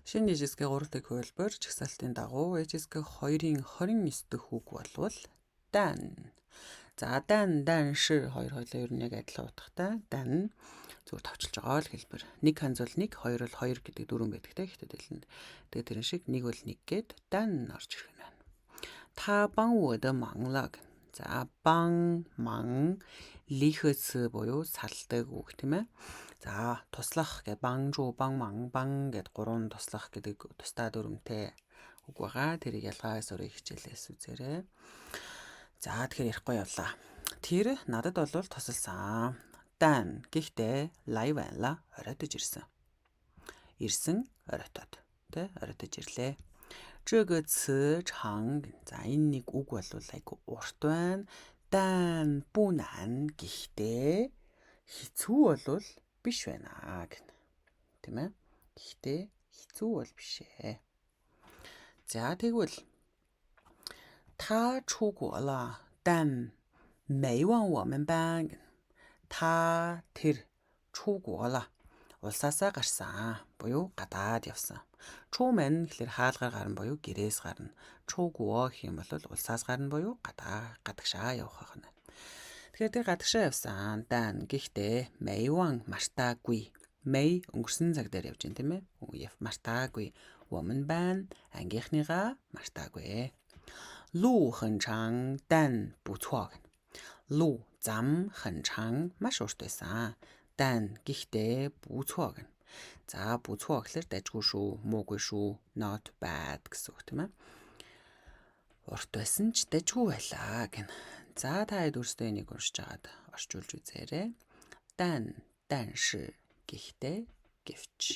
Шинэ ижисгээ 3 дахь хөлбөр чагсаалтын дагуу ижисгээ 2-ын 29 дэх үг болвол дан. За дан шир хоёр хоёлоо ер нь яг адилхан утгатай. Дан зүгээр товчилж байгаа л хэлбэр. Нэг ханз бол 1, хоёр бол 2 гэдэг дөрвөн байдаг те ихтэй дэлэнд. Тэгээ тэрэн шиг нэг бол 1 гээд дан орж ирэх юм байна. Та帮我的忙了. За帮忙лихэс буюу салдаг үг тийм ээ. За туслах гэ帮助,帮忙,帮гэд 3 туслах гэдэг тусдаа дүрмтэй үг байгаа. Тэрийг ялгаас өрөө хичээлээс үзээрэй. За тэгэхээр ярихгүй явлаа. Тэр надад бол тусалсан. Дан гэхдээ лай байна. Оройтож ирсэн. Ирсэн оройтоод. Тэ оройтож ирлээ. 这个词长. За энэ нэг үг бол айгу урт байна. 단不难. Гэхдээ хэцүү бол биш байна гэнэ. Тийм ээ. Гэхдээ хэцүү бол биш ээ. За тэгвэл 他出国了，但没往我们班。他тэр 出国了. Улсаасаа гарсан. Буюу гадаад явсан. Чумен гэхэлэр хаалгаар гарна буюу гэрээс гарна. Чугуо гэх юм бол улсаас гарна буюу гадагшаа явах байна. Тэгэхээр тэр гадагшаа явсан. Дан гэхдээ мэйван мартаагүй. Мэй өнгөрсөн цаг дээр явж байна тийм ээ. Мартаагүй. Woman ban ангийнхныгаа мартаагүй. Лу хэн чанг дан буцуаг. Лу зам хэн чанг маш урт байсан. Дан гэхдээ буцуаг. За буцуаг гэхэлэр дажгүй шүү, муугүй шүү, not bad гэсэн үг тийм ээ. Урт байсан ч дажгүй байлаа гэн. За та хэд өөрсдөө энийг уншиж агаад орчуулж үзээрэй. Дан ши гэхдээ гэвч.